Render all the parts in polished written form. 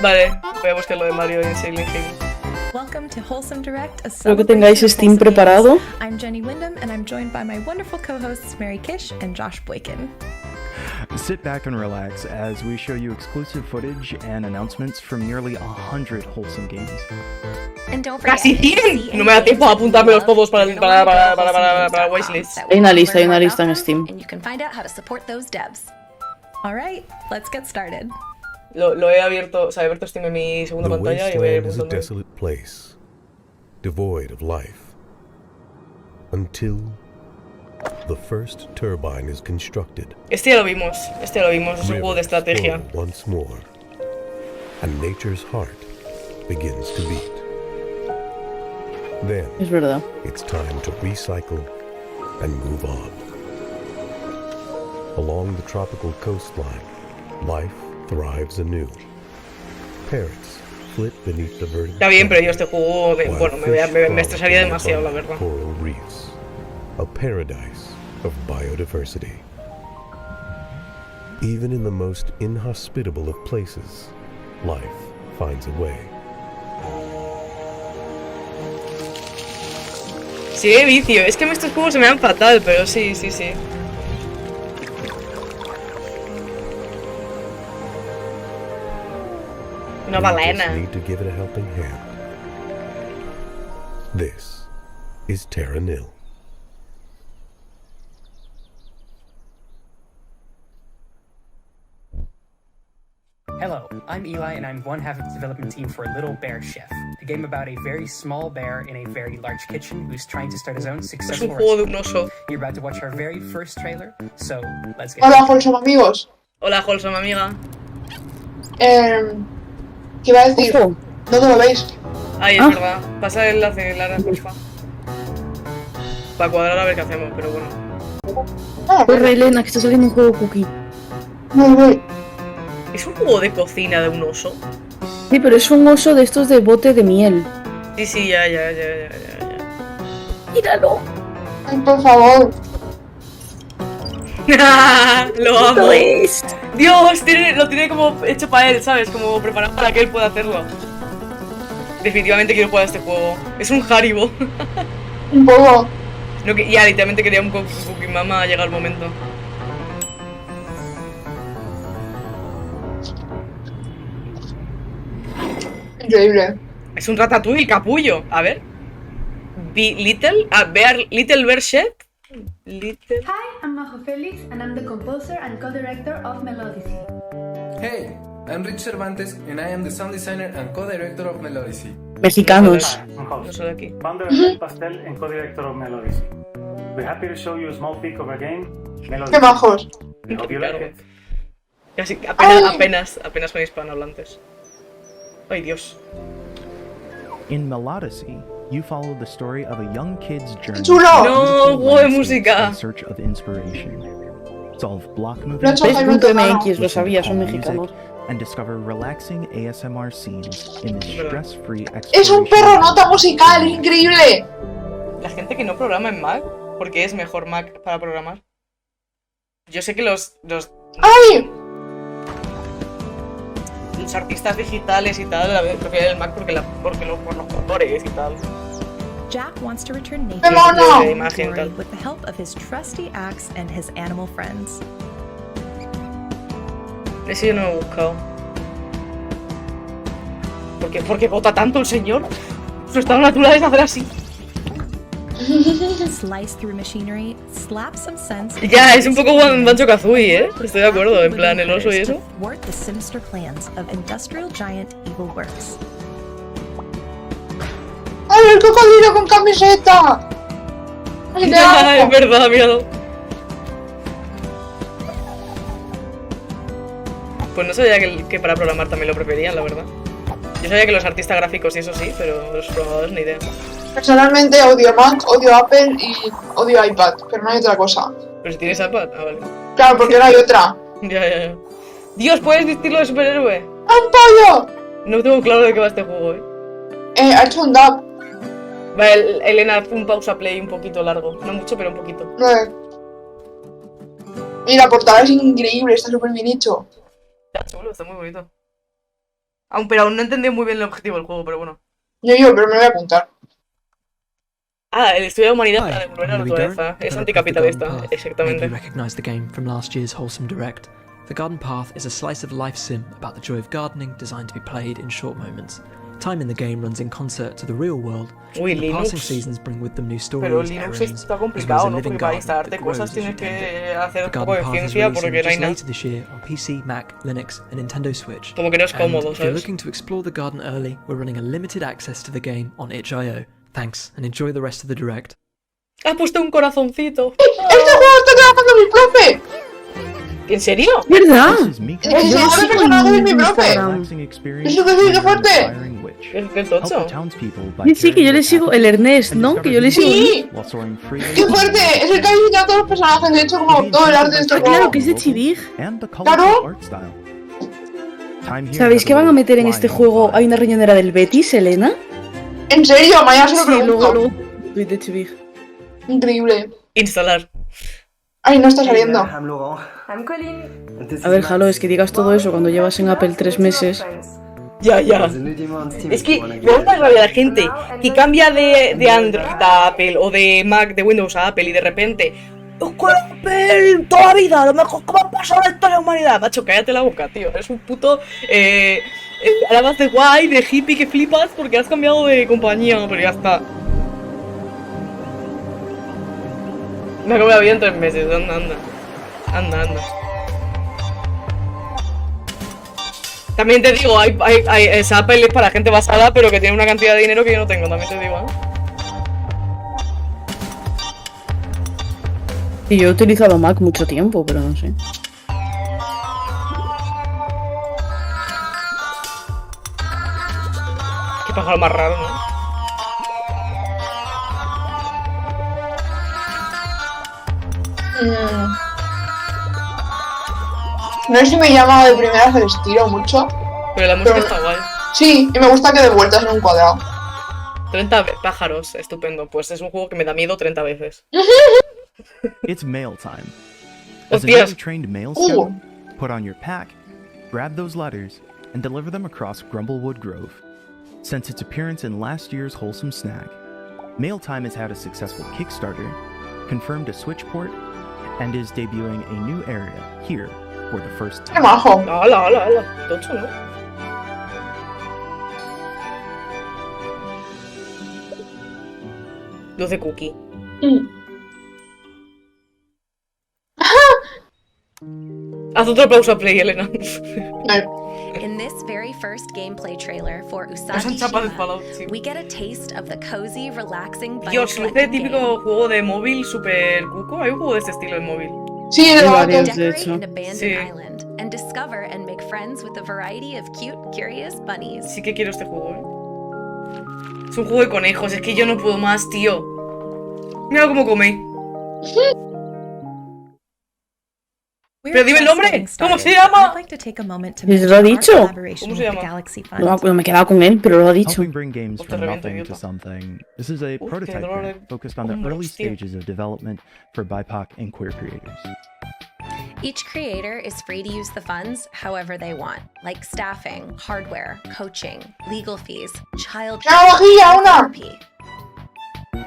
Vale, voy a buscar lo de Mario y Silent Hill. Welcome to Wholesome Direct, a Espero que tengáis Steam preparado. I'm Jenny Wyndham, and I'm joined by my wonderful co-hosts Mary Kish and Josh Boykin. Sit back and relax as we show you exclusive footage and announcements from nearly 100 Wholesome games. And don't forget, ¡Casi 100! No me da tiempo a apuntármelos todos para la wishlist. Hay una lista en Steam. And you can find out how to support those devs. All right, let's get started. Lo he abierto, o sea, he abierto Steam en mi segunda pantalla y voy a ir is a desolate place, devoid of life, until the first turbine is constructed. Este ya lo vimos, es un juego de estrategia. Once more, and nature's heart begins to beat. Then, Es verdad. it's time to recycle and move on. Along the tropical coastline, life thrives anew. Parrots flit beneath the verdant. Está bien, pero yo este juego, bueno, me estresaría demasiado, la verdad. Coral reefs, a paradise of biodiversity. Even in the most inhospitable of places, life finds a way. Sí, vicio, es que estos juegos se me dan fatal, pero sí. Una balena. You just need to give it a helping hand. This is Terra Nil. Hello, I'm Eli, and I'm one half of the development team for Little Bear Chef, a game about a very small bear in a very large kitchen who's trying to start his own Es successful un juego de restaurant. un oso. You're about to watch our very first trailer, so let's get Hola, Wholesome amigos. Hola, Wholesome, amiga. ¿Qué iba a decir? Ojo. ¿Dónde lo veis? Ay, es verdad. Pasa el enlace, Lara, porfa. Para cuadrar a ver qué hacemos, pero bueno. Corre, Elena, que está saliendo un juego cookie. Muy. ¿Es un juego de cocina de un oso? Sí, pero es un oso de estos de bote de miel. Sí, ya. ¡Míralo! Ay, por favor. Lo amo. ¿Esto es? Dios, lo tiene como hecho para él, ¿sabes? Como preparado para que él pueda hacerlo. Definitivamente quiero jugar a este juego. Es un Haribo. Un poco. No, ya, literalmente quería un Cookie Mama, ha llegado el momento. Increíble. Es un ratatouille, capullo. A ver. Little Bear Chef. Little. Hi, I'm Majo Felix, and I'm the composer and co-director of Melodicy. Hey, I'm Rich Cervantes, and I am the sound designer and co-director of Melodicy. Mexicanos. No soy de aquí. Founder of Pastel and co-director of Melodies. We're happy to show you a small peek of our game, Melodies. Qué majos. We hope you like it. Casi, apenas son hispanohablantes. Ay, Dios. In Melodicy, you follow the story of a young kid's journey ¡Chulo! No, juego de música. in search of inspiration. Solve block Lo ha movement, hecho Jaime Tejano. .mx, lo sabía, son listen to calm mexicanos. music, and discover relaxing ASMR scenes in this stress-free Es un exploration. perro nota musical, increíble. La gente que no programa en Mac, porque es mejor Mac para programar. Yo sé que los ¡Ay! artistas digitales y tal prefieren el Mac por los colores y tal. Jack wants to return nature ¡Qué mono! De imagen y glory tal. with the help of his trusty axe and his animal friends. Ese yo no lo he buscado. ¿Por qué vota tanto el señor? Su estado natural es hacer así. Slice through machinery, slap some sense. Ya, es un poco Banjo-Kazooie, ¿eh? Estoy de acuerdo, en plan el oso y eso. Thwart the sinister plans of industrial giant Evil Works. ¡Ay, el cocodrilo con camiseta! ¡Ay, te Ya, es amo! verdad, míralo. Pues no sabía que para programar también lo preferían, la verdad. Yo sabía que los artistas gráficos y eso sí, pero los programadores ni idea. Personalmente odio Mac, odio Apple y odio iPad, pero no hay otra cosa. Pero si tienes iPad, vale. Claro, porque no hay otra. Ya. Dios, ¿puedes vestirlo de superhéroe? ¡Un pollo! No tengo claro de qué va este juego, Ha hecho un dub. Vale, Elena, haz un pausa play un poquito largo. No mucho, pero un poquito. 9. Y la portada es increíble, está súper bien hecho. Está chulo, está muy bonito. Pero aún no entendí muy bien el objetivo del juego, pero bueno. Yo, pero me lo voy a apuntar. Ah, el estudio de humanidad para Hi, devolver la I'm naturaleza. Niikoret, Es developer of The anticapitalista, Garden Path. Maybe you exactamente. recognise the game from last year's Wholesome Direct. The Garden Path is a slice of life sim about the joy of gardening designed to be played in short moments. Time in the game runs in concert to the real world. Uy, The passing Linux. seasons bring with them new Pero stories, Linux errands, está as well as complicado, a ¿no? living Porque para garden instalarte that grows cosas as you tienes tend it. que hacer The un poco Garden de Path is ciencia releasing porque no hay just nada. later this year on PC, Mac, Linux, and Nintendo Switch. Como que no es And cómodo, if you're ¿sabes? looking to explore the garden early, we're running a limited access to the game on itch.io. Thanks, and enjoy the rest of the direct. Has puesto un corazoncito. ¡Este juego está trabajando mi profe! ¿En serio? ¿Verdad? This is Mika. Es Yo el lo mejor sigo personaje de en mi profe. Instagram. Relaxing experience Eso que sí, qué for fuerte. an inspiring witch. ¿Qué Help the tocho? townspeople by Sí, sí, que yo sharing le their sigo, el Ernest, and ¿no? Que yo le sigo. Sí. while soaring freely ¡Qué fuerte! Es el que ha diseñado todos los personajes, de hecho, como todo el arte de este Ah, claro, juego. que es de Chibig. and the Claro. colorful art style. Time here ¿Sabéis has que a van a way of meter en este flying juego? by. Hay una riñonera del Betis, Elena. ¿En serio? Mañana se lo Sí, pregunto. luego. Tweet de Chibig. Increíble. Instalar. Ay, no está saliendo. I'm Colin. A ver, Jalo, es que digas todo eso cuando llevas en Apple 3 meses. Ya. Es que me da una rabia la gente que cambia de Android a Apple o de Mac, de Windows a Apple y de repente. ¡Es que Apple! ¡Toda la vida! ¡Lo mejor que me ha pasado en la historia de la humanidad! Macho, cállate la boca, tío. Eres un puto. Ahora vas de guay, de hippie que flipas porque has cambiado de compañía, pero ya está. Me ha cambiado bien 3 meses, anda. También te digo, esa Apple es para gente basada, pero que tiene una cantidad de dinero que yo no tengo, también te digo, ¿eh? Y yo he utilizado Mac mucho tiempo, pero no sé. Qué pájaro más raro, ¿no? No sé si me llama de primeras el estilo mucho. Pero la música Pero- está guay. Sí, y me gusta que de vueltas en un cuadrado. 30 pájaros, estupendo. Pues es un juego que me da miedo 30 veces. It's mail time. As a Hostias. newly trained mail scout, put on your pack, grab those letters, and deliver them across Grumblewood Grove. Since its appearance in last year's Wholesome Snag, Mail Time has had a successful Kickstarter, confirmed a Switch port, and is debuting a new area here for the first ¡Qué time. majo! ¡Hala! Tocho, ¿no? Luz de cookie. Haz otro aplauso a Play, Elena. In this very first gameplay trailer for No Usagi son chapas de Shima, Fallout, sí. we get a taste of the cozy, relaxing bunny Dios, luce collecting típico game. juego de móvil super cuco. Hay un juego de este estilo en móvil. Sí, de varios, gatos. de Decorate hecho. an abandoned Sí. island and discover and make friends with a variety of cute, curious bunnies. Sí que quiero este juego, Es un juego de conejos, es que yo no puedo más, tío. Mira cómo come. Pero dime el nombre, ¿cómo se llama? ¿Lo ha dicho? ¿Cómo se llama? No me he quedado con él, pero lo ha dicho. Helping bring games Hostia, from reviento, nothing to idiota. something. This is a Uf, prototype qué dolor grant de focused on the hombros, early tío. stages of development for BIPOC and queer creators. Each creator is free to use the funds however they want, like staffing, hardware, coaching, legal fees, child ¡Una vajilla, una! therapy.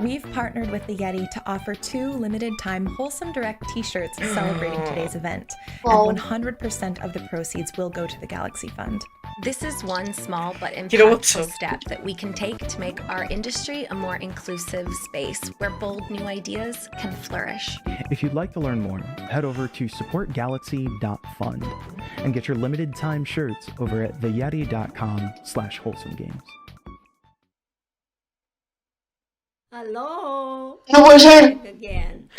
We've partnered with the Yeti to offer 2 limited-time Wholesome Direct t-shirts celebrating today's event, Wow. and 100% of the proceeds will go to the Galaxy Fund. This is one small but Quiero impactful ocho. step that we can take to make our industry a more inclusive space where bold new ideas can flourish. If you'd like to learn more, head over to supportgalaxy.fund and get your limited time shirts over at theyeti.com/wholesomegames. Hello. No puede ser. Again.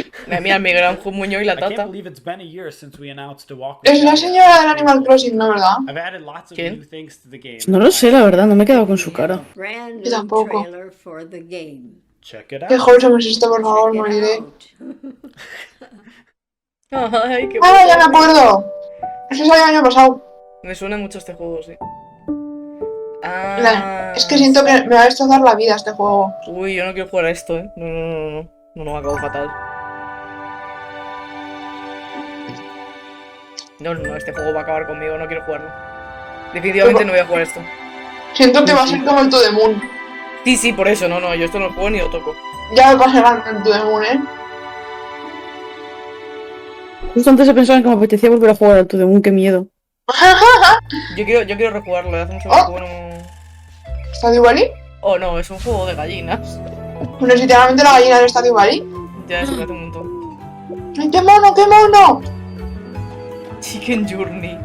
Mira, Miguel Ángel Muñoz y la I can't tata. believe it's been a year since we announced a walk with Es la Zelda. señora del Animal Crossing, ¿no, verdad? I've added lots of ¿Quién? new things to the game. No lo sé, la verdad, no me he quedado con su cara. Brand Yo new tampoco. trailer for the game. Check it out. Qué wholesome es esto, por favor, Check it moriré. out. Ay, qué ¡Ah, ya me bonito. acuerdo! Eso salió el año pasado. Me suena mucho este juego, sí. Es que siento que me va a destrozar la vida este juego. Uy, yo no quiero jugar a esto, No, me acabo fatal. No, este juego va a acabar conmigo, no quiero jugarlo. Definitivamente no voy a jugar esto. Siento que va a ser como el To The Moon. Sí, por eso, no, yo esto no lo juego ni lo toco. Ya me pasé antes el To The Moon, Justo antes de pensar que me apetecía volver a jugar al To The Moon, qué miedo. Yo quiero rejugarlo, hace mucho que no. ¿Stardew Valley? Oh no, es un juego de gallinas. Bueno, es literalmente la gallina de Stardew Valley. Ya, eso me hace un montón. ¡Ay, qué mono, qué mono! Chicken Journey.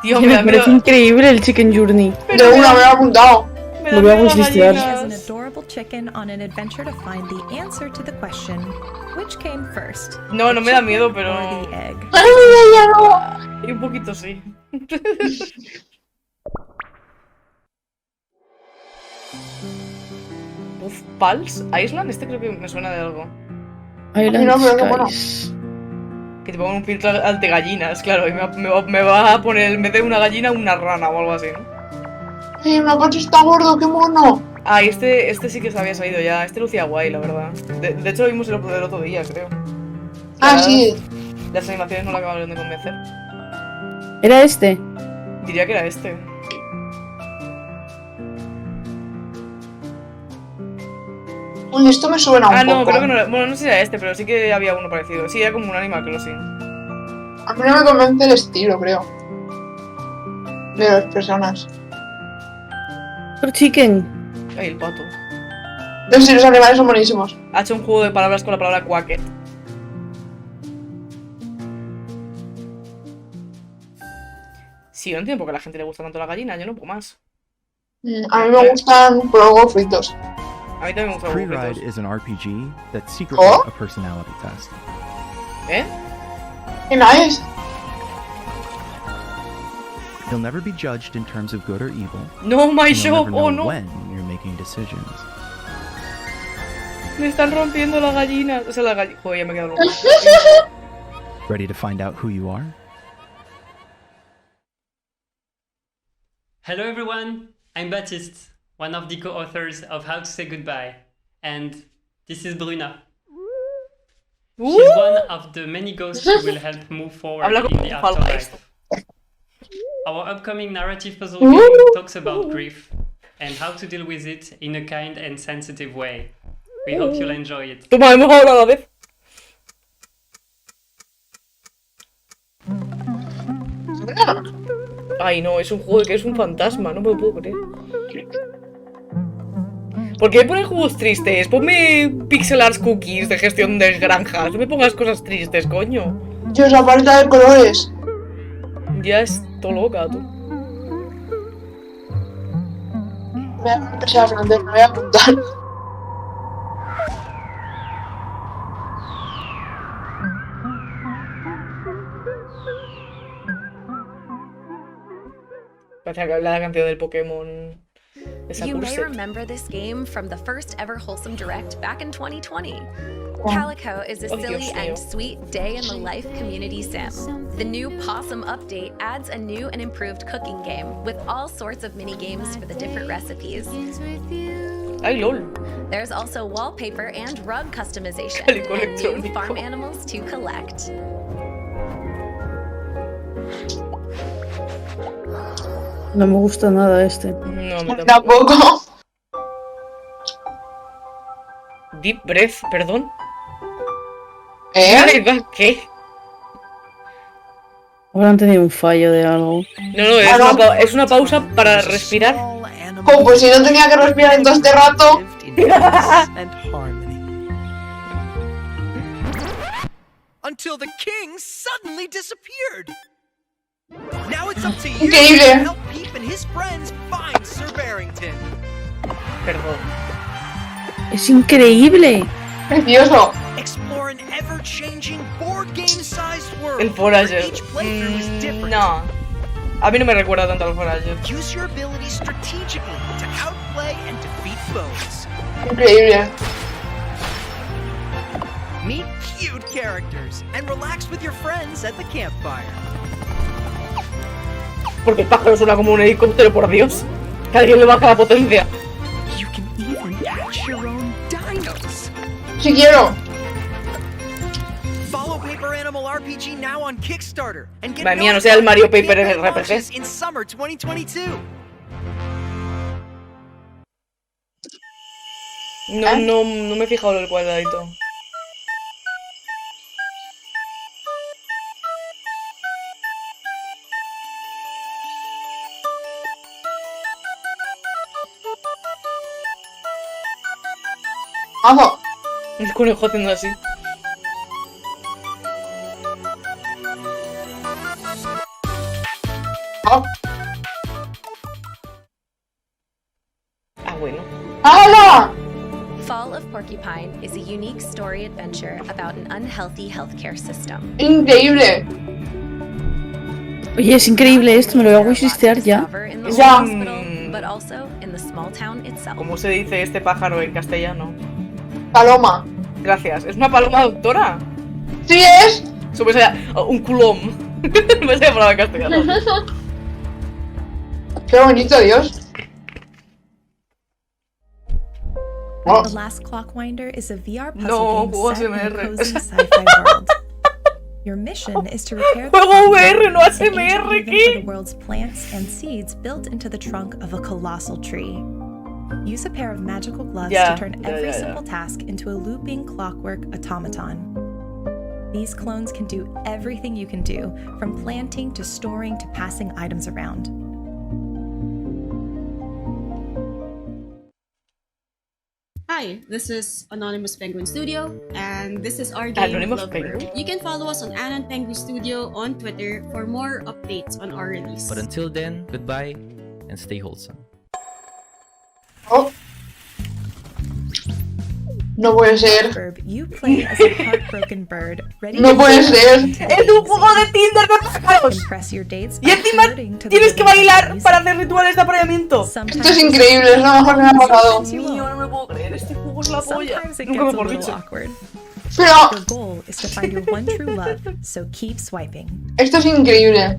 Tío, Me parece increíble el Chicken Journey. De una, me lo he apuntado. Lo voy a wishlistrar. As an adorable chicken on an adventure to find the answer to the question, which came first? No me da miedo, pero... Or the egg? ¡Ay, ya no! Y un poquito sí. Uf, Pulse Island, este creo que me suena de algo. Island Skies. Que te pongan un filtro al de gallinas, claro, y me va a poner en vez de una gallina una rana o algo así, ¿no? ¡Ay, mi apache está gordo, qué mono! Ah, y este sí que se había salido ya, este lucía guay, la verdad. De hecho lo vimos el otro día, creo. Ah, sí. Las animaciones no la acabaron de convencer. ¿Era este? Diría que era este. Uy, esto me suena un poco. No, creo que no era. Bueno, no sé si era este, pero sí que había uno parecido. Sí, era como un Animal Crossing. A mí no me convence el estilo, creo. De las personas. Por Chicken. Ay, el pato. Sí, los animales son buenísimos. Ha hecho un juego de palabras con la palabra quacket. Sí, yo no entiendo por qué a la gente le gusta tanto la gallina, yo no puedo más. A mí me gustan los fritos. A mí también me gustan los Pre-Ride fritos. is an RPG that's secretly a personality test. ¿Eh? ¡Qué nice! You'll never be judged in terms of good or evil. No, my and you'll shop, never oh know no. when you're making decisions. Me están rompiendo la gallina. O sea, la gallina. Joder, ya me he quedado loca. Ready to find out who you are? Hello everyone, I'm Baptiste, one of the co-authors of How to Say Goodbye, and this is Bruna. She's one of the many ghosts who will help move forward in the afterlife. Our upcoming narrative puzzle game talks about grief and how to deal with it in a kind and sensitive way. We hope you'll enjoy it. Toma, hemos hablado a la vez. Ay, no, es un juego que es un fantasma, no me lo puedo creer. ¿Por qué me ponen juegos tristes? Ponme pixel arts cookies de gestión de granjas. No me pongas cosas tristes, coño. Dios, la paleta de colores. Ya estoy loca, tú. Me voy a empezar a francés, me voy a apuntar. Parece la canción del Pokémon. You may remember this game from the first ever Wholesome Direct back in 2020. Calico is a silly and sweet day in the life community sim. The new Possum update adds a new and improved cooking game with all sorts of mini games for the different recipes. Ay, lol. There's also wallpaper and rug customization Calico and new electrónico. farm animals to collect. No me gusta nada este. No, me tampoco. Deep Breath, perdón. ¿Qué? Ahora han tenido un fallo de algo. No, es una pausa para respirar. Oh, pues si no tenía que respirar en todo este rato. Until the king suddenly disappeared. Now it's up to you Increíble. to help Peep and his friends find Sir Barrington. Perdón. Es increíble. Precioso. Explore an ever-changing board game-sized world. El Forager. Each playthrough is different. No. A mí no me recuerda tanto al Forager. Use your abilities strategically to outplay and defeat foes. Increíble. Meet cute characters and relax with your friends at the campfire. Porque el pájaro suena como un helicóptero, por Dios. Que alguien le baja la potencia. You can even hatch your own dinos. Si quiero. Follow Paper Animal normal RPG now on Kickstarter and get Madre mía, no sea el Mario Paper notified when it RPG. launches in summer 2022. No me he fijado el cuadradito. ¡Vamos! El conejo haciendo así. ¡Oh! Ah, bueno. ¡Hala! Fall of Porcupine is a unique story adventure about an unhealthy healthcare system. ¡Increíble! Oye, es increíble esto, me lo voy a wishistear ya. Ya. But also in the small town itself. ¿Cómo se dice este pájaro en castellano? Paloma. Gracias. ¿Es una paloma, doctora? ¡Sí es! Eso me sale un culón. Me sale palabra en castellano. ¡Qué bonito, Dios! The Last Clockwinder is a VR puzzle game set in a ASMR. cozy sci-fi world. Your mission is to repair the Juego VR, clockwork no and ASMR, engineer them ¿qué? for the world's plants and seeds built into the trunk of a colossal tree. Use a pair of magical gloves to turn every simple task into a looping clockwork automaton. These clones can do everything you can do, from planting to storing to passing items around. Hi, this is Anonymous Penguin Studio, and this is our game Anonymous Love Penguin? Bird. You can follow us on Anon Penguin Studio on Twitter for more updates on our release. But until then, goodbye and stay wholesome. ¡Oh! No puede ser. You play as a heartbroken bird, ready No puede ser. ¡Es un juego de Tinder de pájaros! impress your dates Y encima tienes que bailar para hacer rituales de apareamiento. Esto es increíble, es lo mejor que me ha pasado. Dios mío, no me puedo creer, este juego es la polla. Sometimes it Nunca gets a mejor little dicho. awkward. Pero Your goal is to find your one true love, so keep swiping. esto es increíble.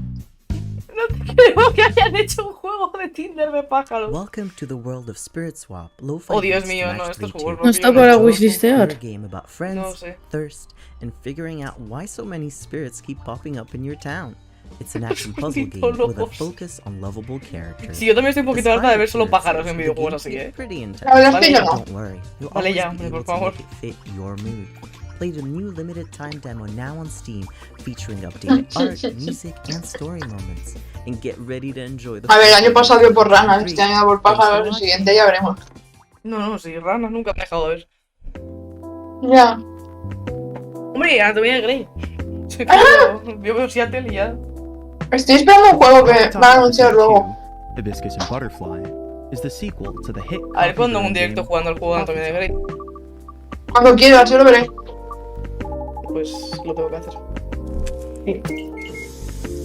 No creo que hayan hecho un juego de Tinder de pájaros. Welcome to the world of Spirit Swap, Lo-Fi Oh, Dios beats mío, to no, match estos 3 juegos to. No está para wishlistear. A game about friends, No sé. thirst, and figuring out why so many spirits keep popping up in your town. It's an action puzzle game with a focus on lovable characters. Sí, yo también estoy un poquito harta de ver solo pájaros en videojuegos, así que... La verdad es que yo no. Don't worry, you'll Vale always ya, be hombre, able por to favor. make it fit your mood. Play the new limited time demo now on Steam, featuring updated art, music, and story moments. And get ready to enjoy the A ver, el año pasado dio por ranas, este año por pájaros, el siguiente ya veremos. No, sí, ranas nunca me he dejado de ver. Ya. Hombre, Anatomía de Grey. Yo veo Seattle y ya. Estoy esperando un juego que van a anunciar luego. Hibiscus and Butterfly is the sequel to the hit A ver cuando en un directo jugando al juego de Anatomía de Grey. Cuando quiera, así lo veré. Pues lo tengo que hacer.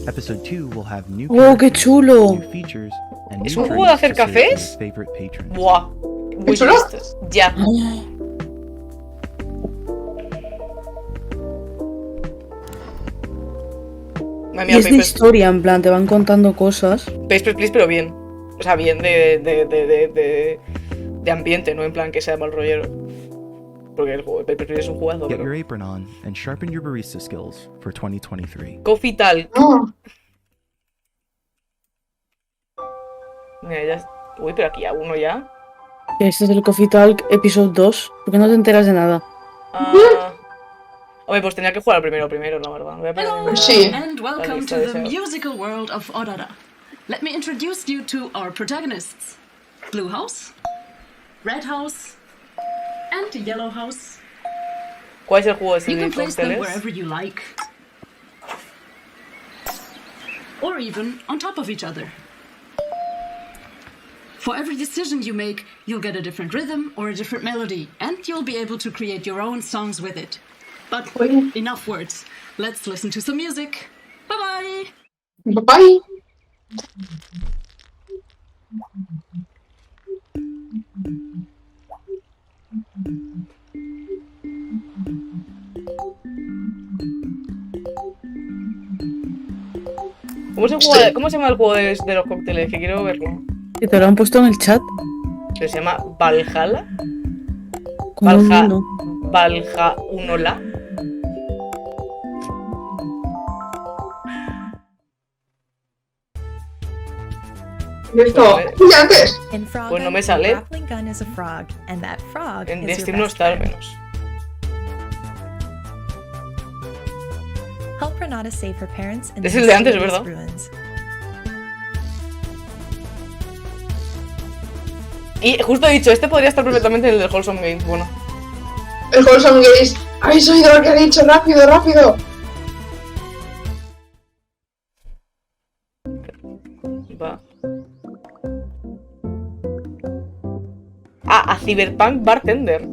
Episode 2 will have new ¡Oh, qué chulo! new features and ¿Es new un juego de hacer treats to save for cafés? your favorite patrons. Buah. ¿Es chulo? Ya. Y es de historia, en plan, te van contando cosas. Please, pero bien. O sea, bien de ambiente, no en plan que sea mal rollero. Porque el juego Paper Please es un jugazo, Get pero... your apron on and sharpen your barista skills for 2023. Coffee Talk. No. Mira, ya... Uy, pero aquí a uno ya. Este es el Coffee Talk Episode 2. ¿Por qué no te enteras de nada? Ah... Hombre, pues tenía que jugar al primero, la verdad. Voy a poner Hello, Sí. and welcome lista to de the deseos. musical world of Aurora. Let me introduce you to our protagonists. Blue House, Red House, and Yellow House. ¿Cuál es el juego de You can Silly place them Cócteles? wherever you like. Or even on top of each other. For every decision you make, you'll get a different rhythm or a different melody, and you'll be able to create your own songs with it. But enough words. Let's listen to some music. Bye-bye! Bye. ¿Cómo se llama el juego de los cócteles? Que quiero verlo. Que te lo han puesto en el chat. ¿Se llama Valhalla? Como un mundo. Valha Unola. ¿Listo? ¿Y antes? Pues no me sale. En Steam no está al menos. Es el de antes, ¿verdad? Y justo he dicho, este podría estar perfectamente en el del Wholesome Games. Bueno. El Wholesome Games. ¿Habéis oído lo que ha dicho? ¡Rápido, rápido! Va. Ah, a Cyberpunk Bartender.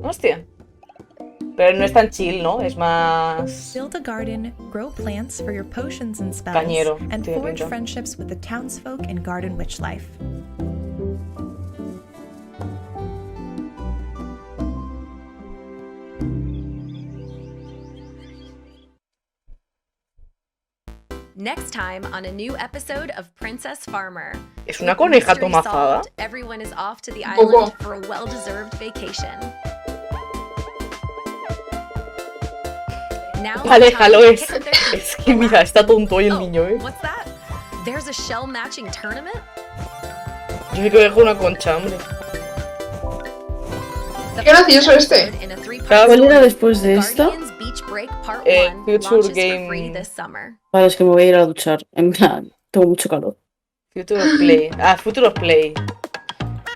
Hostia. Pero no es tan chill, ¿no? Es más... Build a garden, grow plants for your potions and spells, cañero, and forge friendships with the townsfolk in garden witch life. Next time on a new episode of Princess Farmer. Es una coneja tomazada. Everyone is off to the island for a well-deserved vacation. Vale, Halo es que mira, está tonto hoy el niño, ¿eh? What's that? There's a shell matching tournament? Yo sí que dejo una concha, hombre. Qué gracioso este. ¿Cuál era después de esta? Future Game. Vale, es que me voy a ir a duchar. En plan, tengo mucho calor. Future of Play. Ah, Future of Play.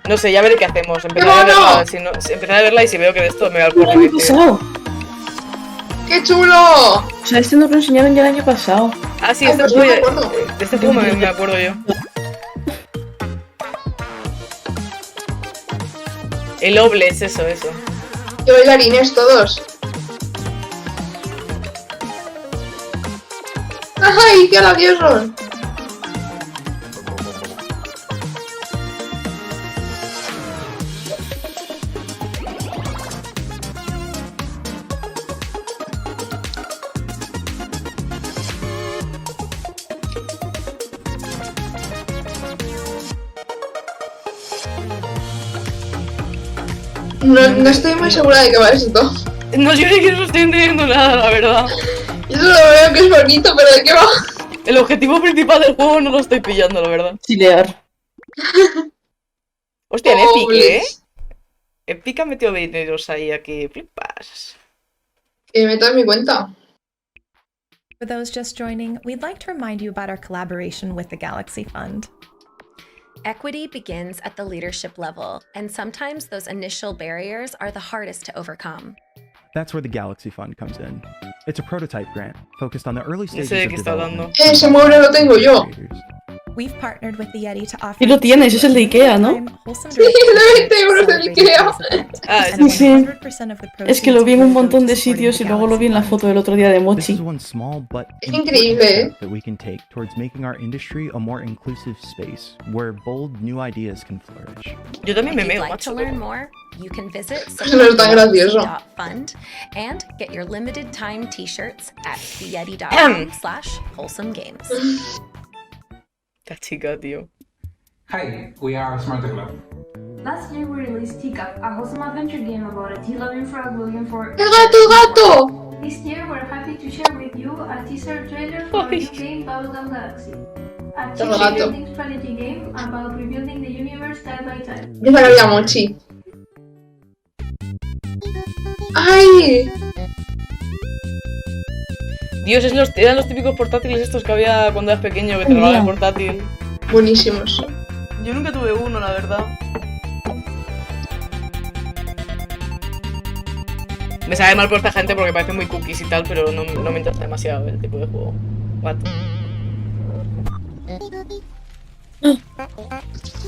No sé, ya veré qué hacemos. Empezaré a verla, empezaré a verla y si veo que de esto me va a ¿Qué año pasado? ¡Qué chulo! O sea, este nos lo enseñaron ya el año pasado. Ah, sí, este juego me acuerdo yo. El Obles, eso. ¡Qué bailarines todos! ¡Ay, qué graciosos! No estoy muy segura de que va esto. No, yo ni que no estoy entendiendo nada, la verdad. Yo solo veo que es bonito, pero ¿de qué va? El objetivo principal del juego no lo estoy pillando, la verdad. Chilear. Hostia, en Epic, ¿eh? Epic ha metido dineros ahí a que flipas. Que me meto en mi cuenta. For those just joining, we'd like to remind you about our collaboration with the Galaxy Fund. Equity begins at the leadership level, and sometimes those initial barriers are the hardest to overcome. That's where the Galaxy Fund comes in. It's a prototype grant focused on the early stages of development. Ese mueble lo tengo yo. We've partnered with the Yeti to offer. Y lo tienes, es el de Ikea, ¿no? Sí, de 20 euros de Ikea. Ah, sí. Es que lo vi en un montón de sitios y luego lo vi en la foto del otro día de Mochi. Es increíble, ¿eh? That we can take towards making our industry a more inclusive space where bold new ideas can flourish. Yo también me meo, macho. To learn more, you can visit no es tan gracioso. Fund and get your limited time t-shirts at theyeti.com/wholesomegames. La chica, tío. Hi, we are Smart Club. Last year we released Teacup, a wholesome adventure game about a tea-loving frog looking for... ¡El gato! This year we're happy to share with you a teaser trailer for a new game, Bubblegum Galaxy. A team-building strategy game about rebuilding the universe time by time. Yo la había Mochi. ¡Ay! Dios, eran los típicos portátiles estos que había cuando eras pequeño, que te regalaban el portátil. Buenísimos. Yo nunca tuve uno, la verdad. Me sabe mal por esta gente porque parece muy cookies y tal, pero no me interesa demasiado el tipo de juego. What?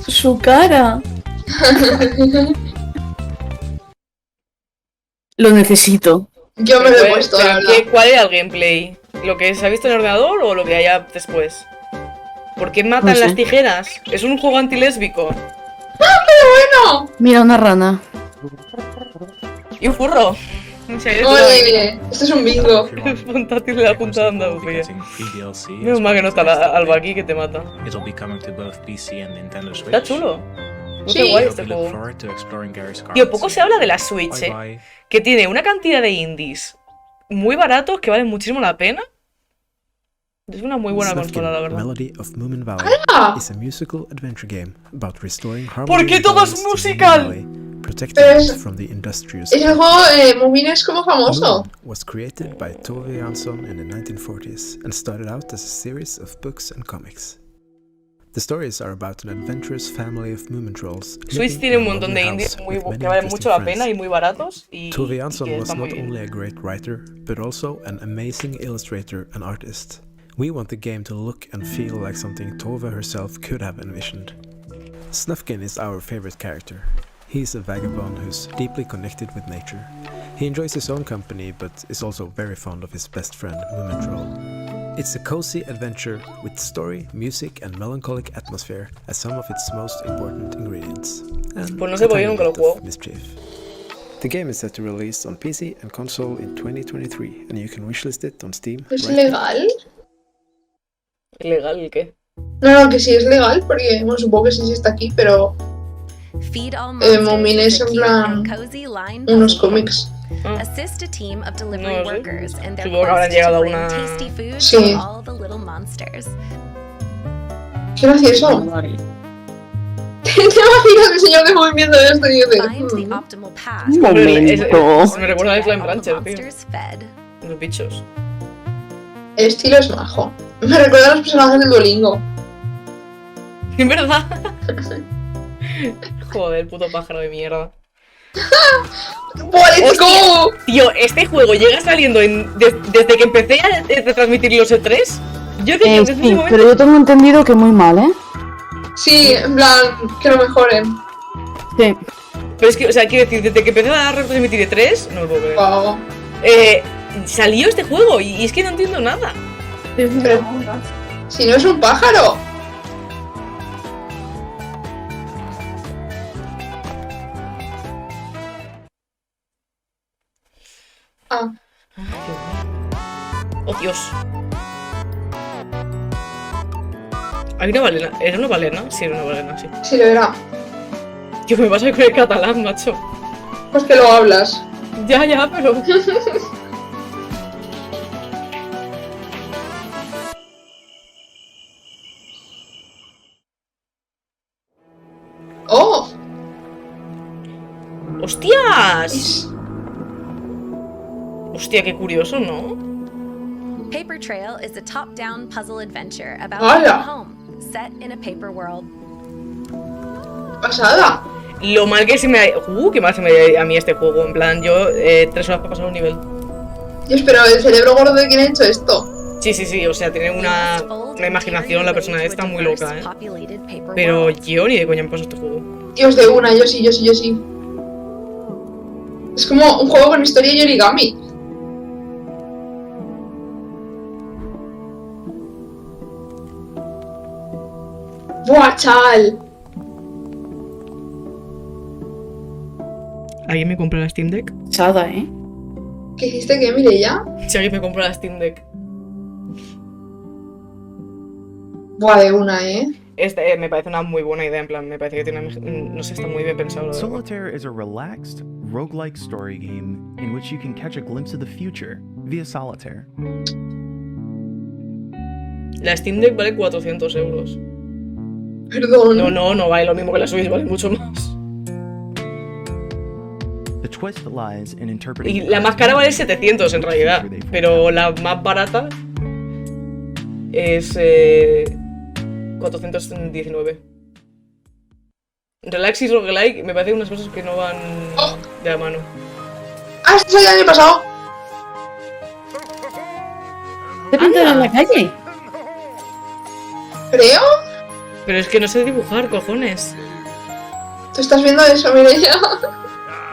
Su cara. Lo necesito. Yo me lo he puesto, la verdad. ¿Cuál era el gameplay? ¿Lo que se ha visto en el ordenador o lo que haya después? ¿Por qué matan las tijeras? Es un juego antilésbico. ¡Ah, pero bueno! Mira, una rana. Y un furro. Oye, esto es un bingo. Es portátil de la Junta de Andalucía. Menos mal que no está Alba aquí que te mata. Está chulo. Sí. Qué guay este juego. Tío, poco se habla de la Switch, que tiene una cantidad de indies muy baratos que valen muchísimo la pena. Es una muy buena consola, la verdad. Melody of Moomin Valley is a musical adventure game about restoring harmony. ¿Por qué todo es musical? Protecting it from the industrious. Es el juego Moomin es como famoso. Moomin was created by Tove Jansson in the 1940s and started out as a series of books and comics. The stories are about an adventurous family of Moomin trolls. Switch tiene un montón de indies que valen mucho la pena y muy baratos. Tove Jansson was not only a great writer, but also an amazing illustrator and artist. We want the game to look and feel like something Tove herself could have envisioned. Snufkin is our favorite character. He's a vagabond who's deeply connected with nature. He enjoys his own company, but is also very fond of his best friend, Moomin Troll. It's a cozy adventure with story, music and melancholic atmosphere as some of its most important ingredients. And pues no sé por qué nunca lo juego. Mischief. The game is set to release on PC and console in 2023, and you can wishlist it on Steam. ¿Es legal? ¿Legal el qué? No, que sí es legal, porque bueno, supongo que sí está aquí, pero Moomin es en plan unos cómics. Assist a team of delivery workers in their Supongo que habrán llegado a una... tasty foods for all the little monsters. ¿Qué gracioso? ¿Te imaginas el señor de movimiento de esto y dice? Un momento. Me recuerda a Slime Rancher, tío. Los bichos. El estilo es majo. Me recuerda a los personajes del Duolingo. ¿En verdad? Joder, puto pájaro de mierda. ¡Let's go! Tío, este juego llega saliendo desde que empecé a retransmitir los E3. Yo que desde ese momento... pero yo tengo entendido que muy mal, ¿eh? Sí, en plan, que lo mejoren. Sí. Pero es que, o sea, quiero decir, desde que empecé a retransmitir E3, no lo puedo creer. Wow. Salió este juego y es que no entiendo nada. Pero, si no es un pájaro. Ah. Oh, Dios. Hay una balena. ¿Era una balena? Sí, era una balena, sí. Sí, lo era. ¿Qué me pasa con el catalán, macho? Pues que lo hablas. Ya, pero... ¡Oh! ¡Hostias! Hostia, qué curioso, ¿no? Paper Trail is a top-down puzzle adventure about ¡Hala! home, set in a paper world. ¡Pasada! Lo mal que se me ha... qué mal se me ha a mí este juego. En plan, yo 3 horas para pasar un nivel. Dios, pero el cerebro gordo de quién ha hecho esto. Sí, o sea, tiene una imaginación la persona esta muy loca, ¿eh? Pero yo ni de coña me paso este juego. Dios, de una, yo sí. Es como un juego con historia y origami. ¡Buah, chaval! ¿Alguien me compra la Steam Deck? Chada, ¿eh? ¿Qué hiciste que Mireia? Si alguien me compra la Steam Deck. Buah, de una, ¿eh? Me parece una muy buena idea, en plan, me parece que tiene... No sé, está muy bien pensado. Solitaire is a relaxed, roguelike story game in which you can catch a glimpse of the future via solitaire. La Steam Deck vale 400 euros. Perdón. No vale lo mismo que la Switch, vale mucho más. The twist lies in interpreting... Y la más cara vale 700 en realidad, pero la más barata es 419. Relax y roguelike me parecen unas cosas que no van de la mano. ¡Ah, esto ya el año pasado! ¿Te pintan en la calle? ¿Creo? Pero es que no sé dibujar, cojones. ¿Tú estás viendo eso, Mireia?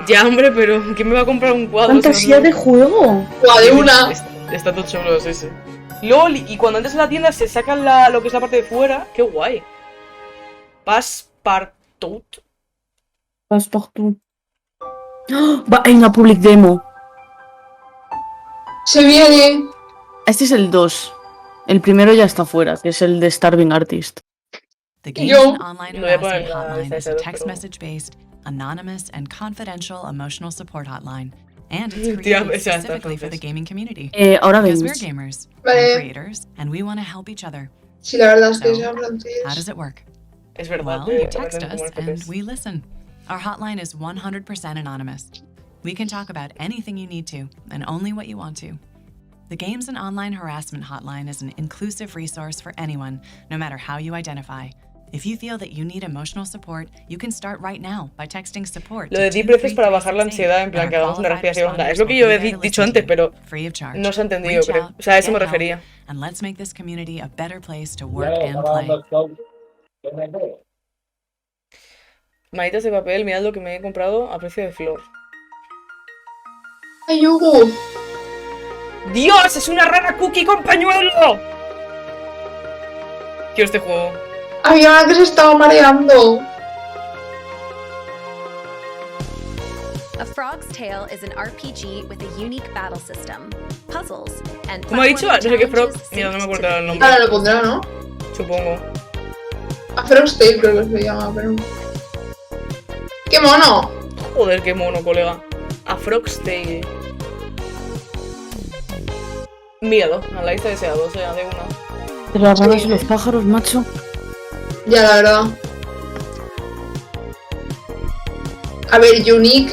Ya, hombre, pero ¿quién me va a comprar un cuadro? ¡Fantasía de juego! ¡Guau, de una! Está todo chulo, sí. LOL, y cuando entras en la tienda se sacan lo que es la parte de fuera. ¡Qué guay! Passepartout. ¡Oh! Hay una public demo. ¡Se viene! Este es el 2. El primero ya está fuera, que es el de Starving Artist. The game's an online harassment hotline is a text message-based, anonymous, and confidential emotional support hotline And it's created specifically for the gaming community. Ahora Because venís. we're gamers Vale. and creators, and we want to help each other. Sí, la verdad es que So, sea francés. how does it work? Es verdad. Well, you text us and we listen. Our hotline is 100% anonymous. We can talk about anything you need to, and only what you want to. The Games and Online Harassment Hotline is an inclusive resource for anyone, no matter how you identify. If you feel that you need emotional support, you can start right now by texting support. Lo de deep breath es para bajar la ansiedad, en plan que hagamos una respiración honda. Es lo que yo he dicho antes, pero no se ha entendido, creo. O sea, a eso me refería. And let's make this community a better place to work and play. Manitas de papel, mirad lo que me he comprado a precio de flor. ¡Ay, Hugo! ¡Dios! ¡Es una rana cookie con pañuelo! Quiero este juego. Había una que se estaba mareando. A Frog's Tale is an RPG with a unique battle system, puzzles, and ¿Cómo ha dicho? No sé qué Frog. Mira, no me acuerdo el nombre. Ahora lo pondrá, ¿no? Supongo. A Frog's Tale creo que se llama, pero... ¡Qué mono! Joder, qué mono, colega. A Frog's Tale. Míralo, a la lista deseada, o sea, de una. De las ranas y los pájaros, macho. Ya, la verdad. A ver, unique,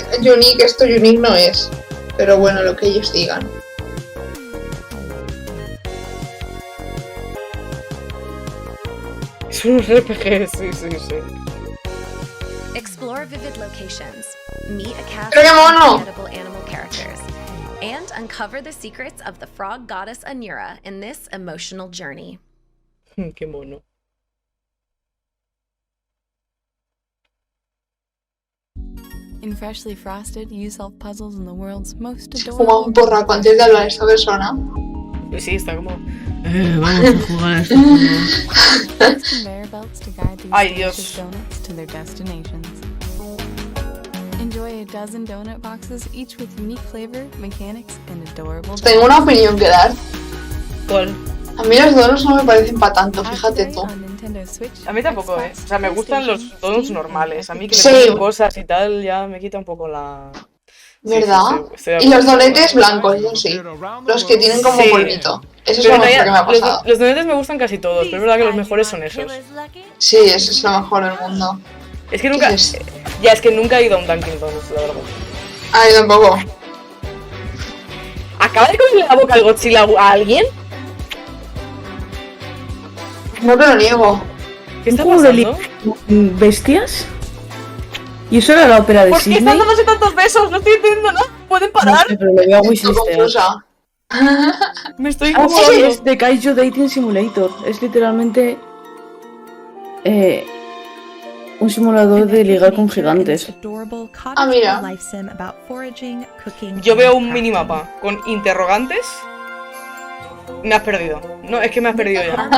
esto unique no es. Pero bueno, lo que ellos digan. Es un RPG, sí. Explore vivid locations, meet a cast ¡Pero qué of mono! unforgettable animal characters, and uncover the secrets of the frog goddess Anura in this emotional journey. Qué mono. In Freshly Frosted, you solve puzzles in the world's most Fuma adorable. un porraco antes de hablar a esta persona. Pues sí, está como... vamos a jugar a esto. Use conveyor belts to guide these Ay, delicious Dios. donuts to their destinations. Enjoy a dozen donut boxes, each with unique flavor, mechanics, and adorable. Tengo una opinión que dar. ¿Cuál? A mí los donuts no me parecen para tanto, fíjate tú. A mí tampoco, O sea, me gustan los donuts normales. A mí que le Sí. ponen cosas y tal, ya me quita un poco la... ¿Verdad? Estoy de Y los acuerdo. donetes blancos, eso sí. Los que tienen como Sí. polvito. Eso es Pero lo mejor que me ha los, pasado. los donetes me gustan casi todos, pero es verdad que los mejores son esos. Sí, eso es lo mejor del mundo. Es que nunca... Ya, es que nunca he ido a un Dunkin' Donuts, la verdad. Ah, yo tampoco. ¿Acaba de comerle la boca al Godzilla a alguien? No te lo niego. ¿Qué está ¿Un juego de pasando? bestias? ¿Y eso era la ópera de ¿Por qué están Sydney? dándose tantos besos? No estoy entendiendo nada. ¿Pueden No parar? sé, pero lo veo muy Estoy triste. confusa. Me estoy Ah, sí, confundiendo. es de Kaiju Dating Simulator. Es literalmente un simulador de ligar con gigantes. Ah, mira. Yo veo un minimapa con interrogantes. Me has perdido. No, es que me has perdido ya.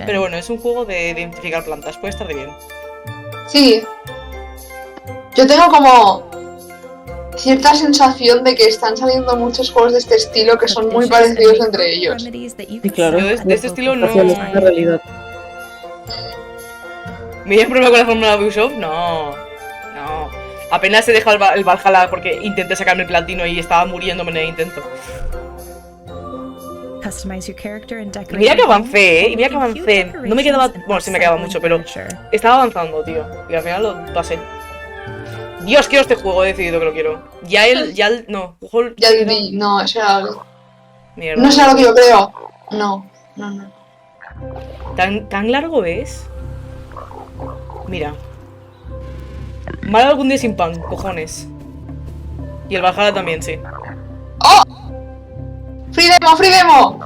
Pero bueno, es un juego de identificar plantas. Puede estar de bien. Sí. Yo tengo como cierta sensación de que están saliendo muchos juegos de este estilo que son muy parecidos entre ellos. Sí, claro. Yo de este estilo no... Hacia la realidad. ¿Me problema con la fórmula de Ubisoft? No. Apenas he dejado el Valhalla porque intenté sacarme el platino y estaba muriéndome en el intento. Mira que avancé, y mira que avancé. No me quedaba... Bueno, sí me quedaba mucho, pero estaba avanzando, tío. Y al final lo pasé. Dios, quiero este juego, he decidido que lo quiero. Ya el... No. No, eso era algo. Mierda. No es algo que yo creo. No. ¿Tan largo es? Mira. Mal algún día sin pan, cojones. Y el Valhalla también, sí. ¡Oh! ¡Free demo!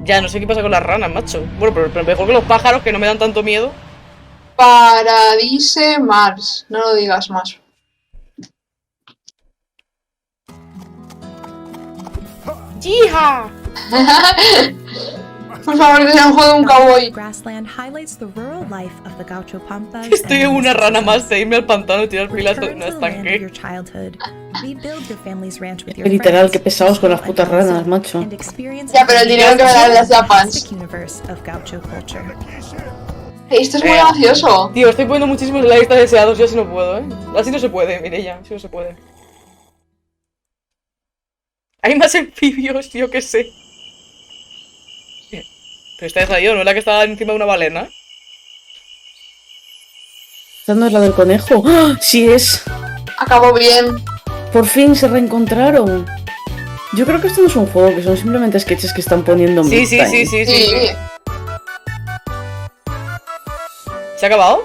Ya, no sé qué pasa con las ranas, macho. Bueno, pero mejor que los pájaros, que no me dan tanto miedo. Paradise Mars. No lo digas más. ¡Hija! Por favor, que sea un juego de un cowboy. Grassland highlights the rural life of the Gaucho Pampas. Estoy en una rana más de irme al pantano y tirar pilas en un estanque. Literal, qué pesados con las putas ranas, macho. Ya, pero el dinero que me dan las Japans. Esto es muy gracioso. Tío, estoy poniendo muchísimos en la lista de deseados, yo así no puedo, Así no se puede, Mireia, así no se puede. Hay más anfibios, yo qué sé. Pero esta es la yo, ¿no es la que estaba encima de una balena? ¿Esta no es la del conejo? ¡Ah! Sí es. Acabó bien. Por fin se reencontraron. Yo creo que esto no es un juego, que son simplemente sketches que están poniendo en Sí. ¿Se ha acabado?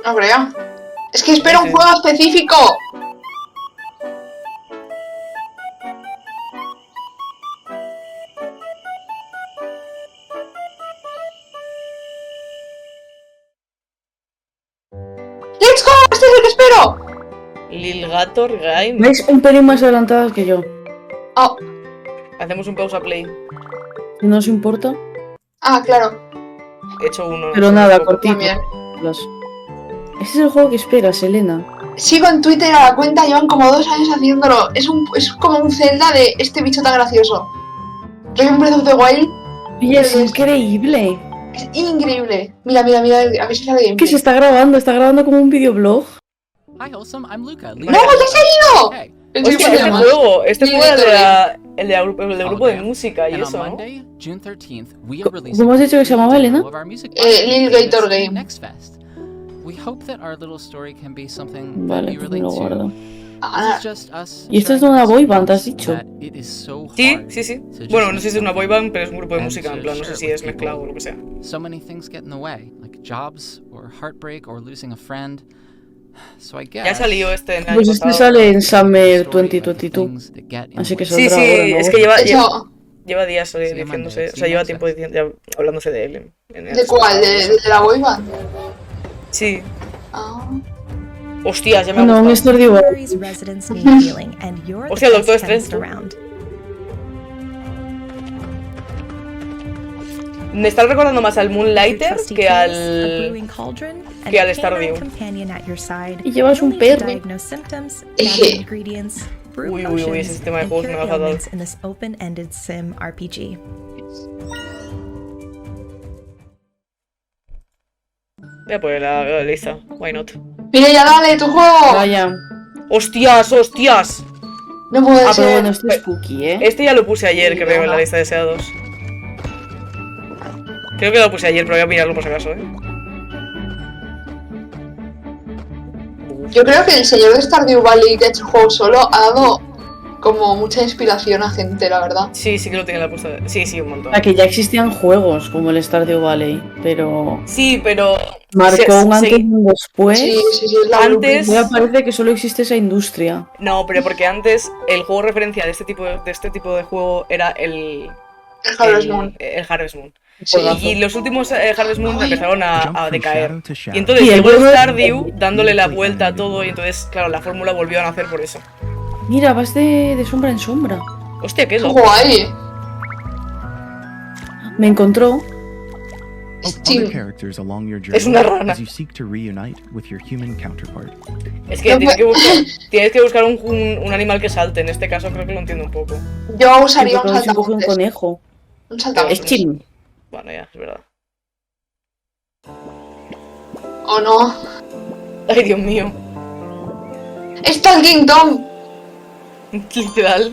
No creo. Es que espero un juego específico. ¡Let's go! ¡Este es el que espero! Lilgator Game. ¿Veis? Un pelín más adelantadas que yo. Oh. Hacemos un pausa play. ¿No os importa? Ah, claro. He hecho uno. Pero no nada, cortito. Este es el juego que esperas, Elena. Sigo en Twitter a la cuenta, llevan como 2 años haciéndolo. Es como un Zelda de este bicho tan gracioso. Soy un Breath of the Wild. Y es increíble. Es increíble. Mira, a ver si sale gameplay. ¿Qué se está grabando como un videoblog? Hi, Wholesome, I'm Luca. ¡No, ya se ha ido! Hostia, este juego era el del grupo de música y eso, ¿no? ¿Cómo has dicho que se llamaba, Elena? Lilgator Game. Vale, pues me lo guardo. Y esto es de una boyband, ¿has dicho? Sí. Bueno, no sé si es una boyband, pero es un grupo de música, en plan, no sé si es mezclado o lo que sea. So many things get in the way, like jobs or heartbreak or losing a friend. So I guess. Ya salió este en el Pues este sale en Summer 2022. Así que saldrá ahora. Sí, es que lleva días diciéndose, o sea, lleva tiempo hablándose de él. ¿De cuál? ¿De la boyband? Sí. Ah. Hostias, ya me ha No, gustado. un Stardew Hostia, el Doctor Strange. Me está recordando más al Moonlighter que al Stardew. Y llevas un perro. Uy, ese sistema de juegos me va fatal. Voy a poner la lista, why not? Mira, ya dale, tu juego. Vaya. ¡Hostias! No puede ser. Pero bueno, esto es spooky, Este ya lo puse ayer, creo, en la lista de deseados. Creo que lo puse ayer, pero voy a mirarlo por si acaso, Yo creo que el señor de Stardew Valley que ha hecho el juego solo ha dado como mucha inspiración a gente, la verdad. Sí que lo tiene la puesta. Sí, un montón. Que ya existían juegos como el Stardew Valley, pero... Sí, pero... Marcó un antes y un después. Sí, antes... Me parece que solo existe esa industria. No, pero porque antes el juego referencia de este tipo de juego era el Harvest Moon. El Harvest Moon. Sí. Y los últimos Harvest Moon empezaron a decaer. Y entonces llegó el Stardew dándole la vuelta a todo y entonces, claro, la fórmula volvió a nacer por eso. Mira, vas de sombra en sombra. Hostia, qué loco. Guay. Me encontró. Es una rana. Es que tienes que buscar un animal que salte. En este caso creo que lo entiendo un poco. Yo usaría un saltamontes. Un conejo. Un saltamontes. Es chill. Bueno, ya, es verdad. ¿O no? Ay, Dios mío. ¡Está el King Tom! Literal.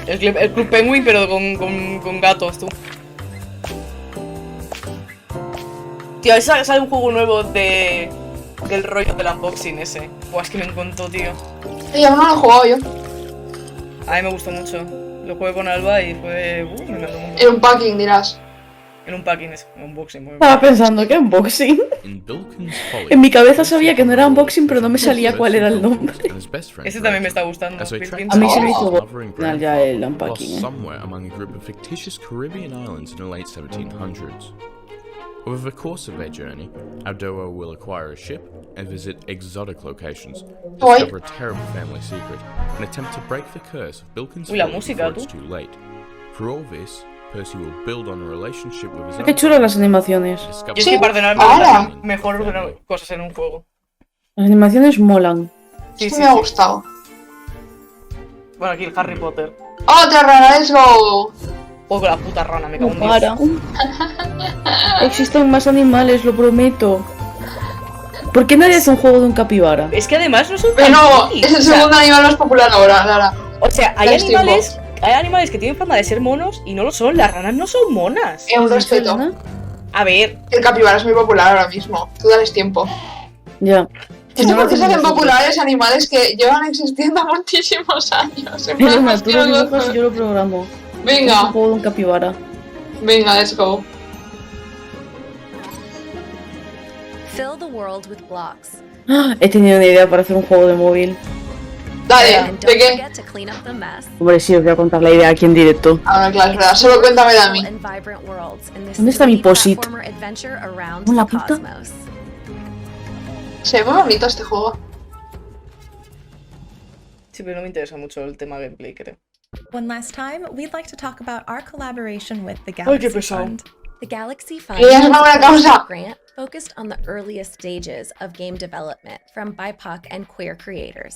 El Club Penguin, pero con gatos, tú. Tío, a veces sale un juego nuevo del rollo del unboxing ese. Buah, es que me encantó, tío. Sí, aún no lo he jugado yo. A mí me gustó mucho. Lo jugué con Alba y fue... me encantó mucho. En un packing, dirás. En un packing, un unboxing. Estaba pensando, ¿qué unboxing? En mi cabeza sabía que no era unboxing, pero no me salía cuál era el nombre. Ese también me está gustando. A mí se me hizo final ya el unpacking, Over the course of their journey, our duo will acquire a ship and visit exotic locations, discover a terrible family secret, and attempt to break the curse of Bilkin's falling before it's too late. For all this, Percy will build on a relationship with his Qué chulas las animaciones. Yo es que Parthenon me gustan mejor cosas en un juego. Las animaciones molan. Sí, me ha gustado. Bueno, aquí el Harry Potter. ¡Otra rana, let's go! O con la puta rana, me cago en Dios. Para. Existen más animales, lo prometo. ¿Por qué nadie hace un juego de un capibara? Es que además no son Pero es el segundo animal más popular ahora, Lara. O sea, hay animales que tienen fama de ser monos y no lo son. Las ranas no son monas. Un respeto. A ver. El capibara es muy popular ahora mismo. Tú dales tiempo. Ya. No sé por qué se hacen populares animales que llevan existiendo muchísimos años. Pero tú lo dibujas y yo lo programo. Venga. Es un juego de un capibara. Venga, let's go. Fill the world with blocks. He tenido una idea para hacer un juego de móvil. Dale, ¿de qué? Hombre, sí, os voy a contar la idea aquí en directo. Ahora, claro, es verdad. Solo cuéntame de a mí. ¿Dónde está mi posit? ¿La puta? Se ve muy bonito este juego. Sí, pero no me interesa mucho el tema gameplay, creo. One last time, we'd like to talk about our collaboration with the Galaxy Fund. The Galaxy Fund es una buena causa. grant focused on the earliest stages of game development from BIPOC and queer creators.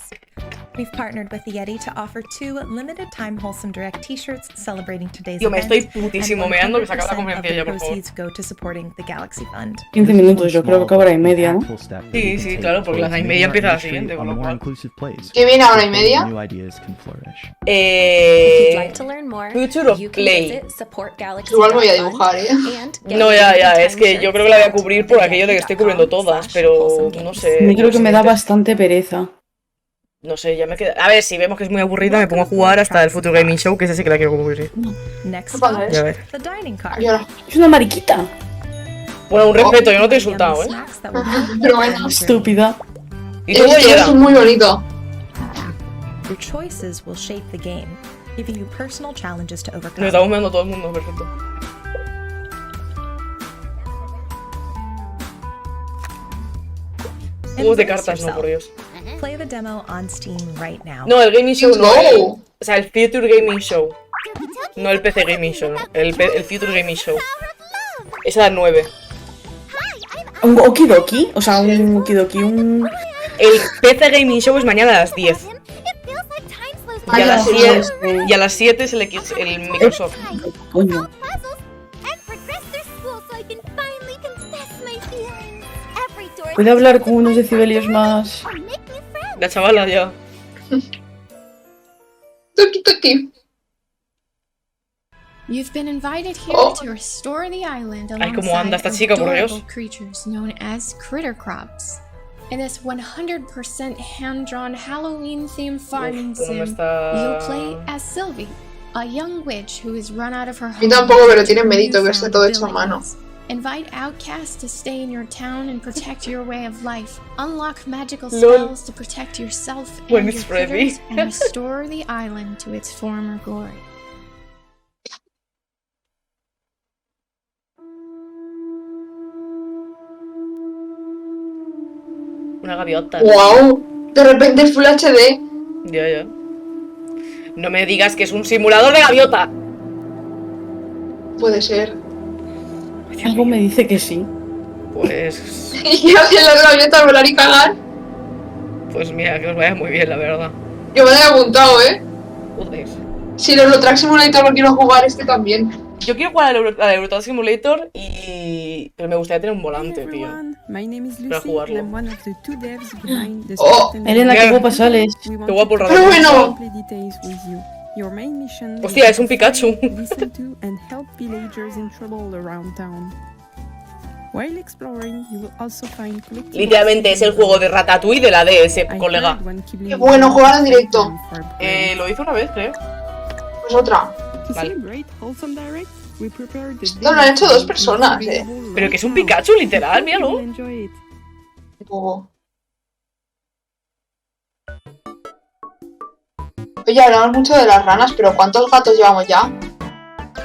We've partnered with the Yeti to offer 2 limited-time Wholesome Direct T-shirts celebrating today's Tío, me event, estoy putísimo meando que se acaba la 100% conferencia of ya, the por favor. proceeds go to supporting the Galaxy Fund. 15 minutos, yo creo que acabará y media, ¿no? Sí, sí, claro, porque la 1:30 empieza la siguiente, con lo cual. ¿Qué viene ahora y media? Future of Play. Igual me voy a dibujar, No, ya, es que yo creo que la voy a cubrir por aquello de que estoy cubriendo todas, pero no sé. Yo creo que me da bastante pereza. No sé, ya me queda. A ver, si vemos que es muy aburrida, me pongo a jugar hasta el Future Gaming Show, que ese sí que la quiero cubrir. Next stop, Ya ves. the dining car. Es una mariquita. Bueno, un respeto, yo no te he insultado, ¿eh? Pero bueno. Estúpida. ¿Y tú Es muy bonito. Your choices will shape the game, giving you personal challenges to overcome. Nos estamos mirando todo el mundo, perfecto. Juegos de cartas, no, por Dios. Play the demo on Steam right now. No, el Gaming Show no. O sea, el Future Gaming Show. No el PC Gaming Show, no. El Future Gaming Show. Es a las 9. ¿Un okidoki? O sea, un okidoki, un... El PC Gaming Show es mañana a las 10. Y a las 7 es el Microsoft. Coño. ¿Puede hablar con unos decibelios más? La chavala ya. Toki toki. You've been invited here to restore the island Ay, cómo anda esta chica, por Dios. creatures known as critter crops. In this 100% hand-drawn Halloween-themed farming sim, you'll play as Sylvie, a young witch who is run out of her home. Y tampoco, pero tiene mérito que esté todo hecho a mano. Invite outcasts to stay in your town and protect your way of life. Unlock magical spells to protect yourself and your critters and restore the island to its former glory. Una gaviota. ¡Wow! De repente es Full HD. Ya. No me digas que es un simulador de gaviota. Puede ser. Algo me dice que sí. Pues... ¿Y qué hacen las gaviotas, volar y cagar? Pues mira, que os vaya muy bien, la verdad. Yo me he apuntado, Joder. Si el Eurotrack Simulator lo quiero jugar, este también. Yo quiero jugar al Eurotrack Simulator y... Pero me gustaría tener un volante, tío. Para jugarlo. Elena, qué guapa sales. Qué guapo el ¡Pero bueno! Hostia, es un Pikachu. Literalmente es el juego de Ratatouille de la DS, colega. Qué bueno, jugar en directo. Lo hice una vez, creo. Pues otra. Vale. Esto lo han hecho 2 personas, Pero que es un Pikachu, literal, míralo. Oye, hablamos mucho de las ranas, pero ¿cuántos gatos llevamos ya?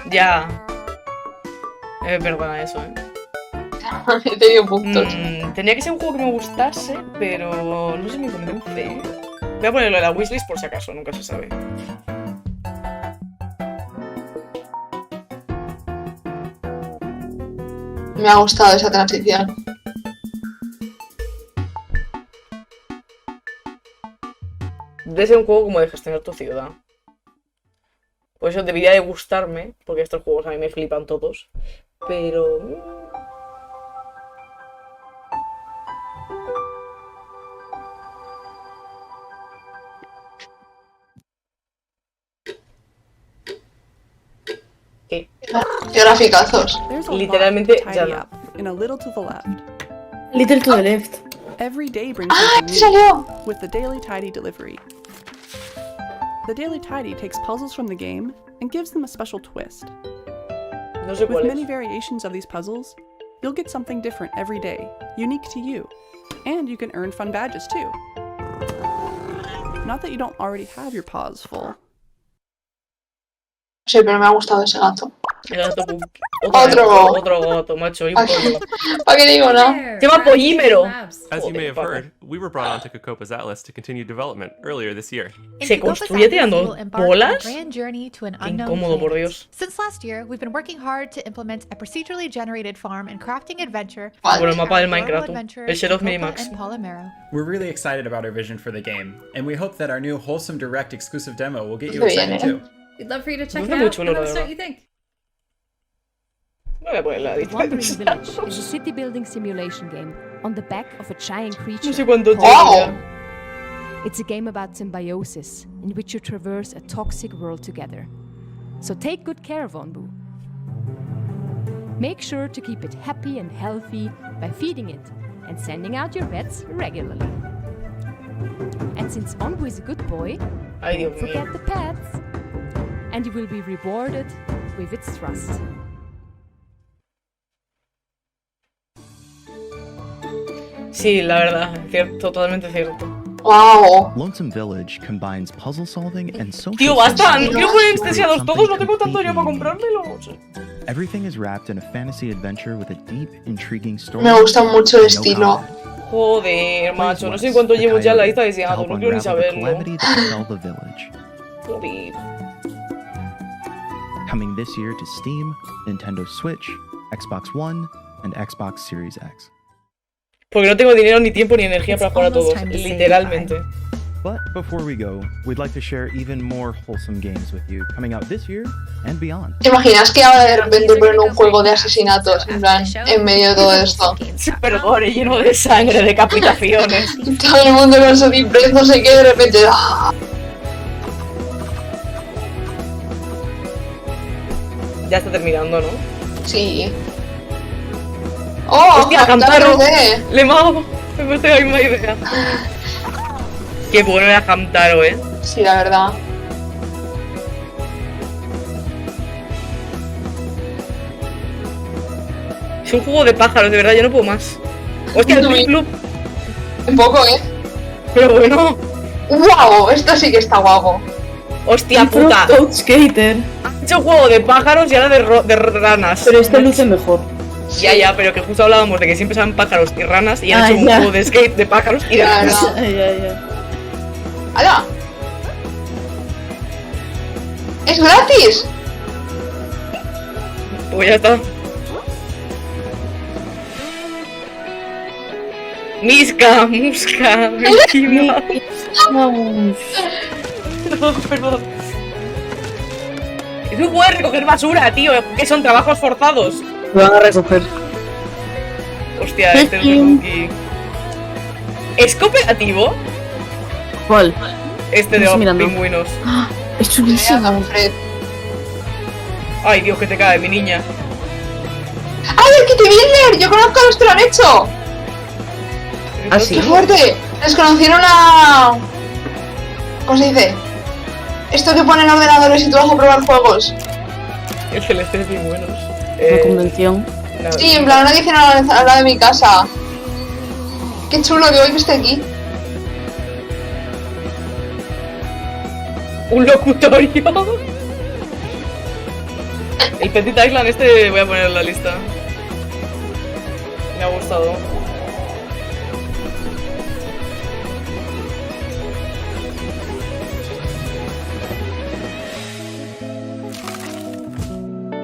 Ya. Es verdad eso, He tenido puntos. Tendría que ser un juego que me gustase, pero no sé si me convence. Voy a ponerlo en la wishlist por si acaso, nunca se sabe. Me ha gustado esa transición. Debe ser un juego como de gestionar tu ciudad. Por eso debería de gustarme, porque estos juegos a mí me flipan todos. Pero... ¿Qué graficazos? Literalmente ya no. Little to the left. Every day brings ¡Ah, something salió! new with the Daily Tidy delivery. The Daily Tidy takes puzzles from the game and gives them a special twist. No sé With cuál many es. variations of these puzzles, you'll get something different every day, unique to you. And you can earn fun badges too. Not that you don't already have your paws full. Sí, pero me ha gustado ese gato. El gato Otro gato, macho, y un pollo. ¿Para qué digo, no? Se llama Pollímero. As you may have heard, we were brought onto CUQUIS Atlas to continue development earlier this year. ¿Se construye tirando bolas? Qué incómodo, por Dios. Since last year, we've been working hard to implement a procedurally generated farm and crafting adventure. Bueno, el mapa del Minecraft. El Shadow of Minimax. We're really excited about our vision for the game, and we hope that our new Wholesome Direct exclusive demo will get you excited too. We'd love for you to check it Muy out chulo, and let la us know verdad. what you think. No voy a poner la Wandering Village is a city building simulation game on the back of a giant creature. No sé cuánto tiempo Wow. It's a game about symbiosis in which you traverse a toxic world together. So take good care of Onbu. Make sure to keep it happy and healthy by feeding it and sending out your pets regularly. And since Onbu is a good boy, don't forget the pets. And you will be rewarded with its trust. Sí, la verdad, cierto, totalmente cierto. Wow. Lonesome Village combines puzzle solving and social. Tío, basta, no quiero poner for extensiados something todos, no tengo tanto completely dinero para new. comprármelo. Everything is wrapped in a fantasy adventure with a deep, intriguing story. Me gusta mucho el No estilo. comment. Joder, macho, no sé cuánto llevo ya en la lista deseado, no quiero ni saberlo. Calamity that befell the village. Joder. Coming this year to Steam, Nintendo Switch, Xbox One, and Xbox Series X. Porque no tengo dinero, ni tiempo, ni energía para jugar a todos, literalmente. But before we go, we'd like to share even more wholesome games with you coming out this year and beyond. ¿Te imaginas que ahora de repente ponen un juego de asesinatos en plan en medio de todo esto? Super gore, lleno de sangre, decapitaciones. Todo el mundo con su disfraz, no sé qué, de repente. ¡ah! Ya está terminando, ¿no? Sí. ¡Oh! ¡Hostia, Hamtaro! ¡Hamtaro! Le he mago. Me parece la misma idea. Qué bueno era Hamtaro, ¿eh? Sí, la verdad. Es un juego de pájaros, de verdad, yo no puedo más. Hostia, el Blip Bloop. Un poco, ¿eh? Pero bueno. ¡Wow! Esto sí que está guapo. Hostia puta. Skater. Ha hecho un juego de pájaros y ahora de ranas. Pero este luce mejor. Ya, pero que justo hablábamos de que siempre sean pájaros y ranas y han hecho un ya. juego de skate de pájaros y de ranas. Ya. ¡Hala! ¡Es gratis! Pues ya está. Misca, Musca, Mickey Mouse. No, perdón. Es un juego de recoger basura, tío. Que son trabajos forzados. Lo van a recoger. Hostia, este es un cookie. ¿Es cooperativo? ¿Cuál? Este de los pingüinos. Es chulísimo. Ay, Dios, que te cae, mi niña. ¡Ay, el Kitty Builder! ¡Yo conozco a los que lo han hecho! ¿Ah, sí? ¡Qué fuerte! Les conocieron a... ¿Cómo se dice? Esto que ponen ordenadores y tú vas a probar juegos. El celeste es pingüinos. La convención. Sí, en plan, una que hicieron al lado de mi casa. Qué chulo que hoy que esté aquí. Un locutorio. El Petit Island este voy a poner en la lista. Me ha gustado.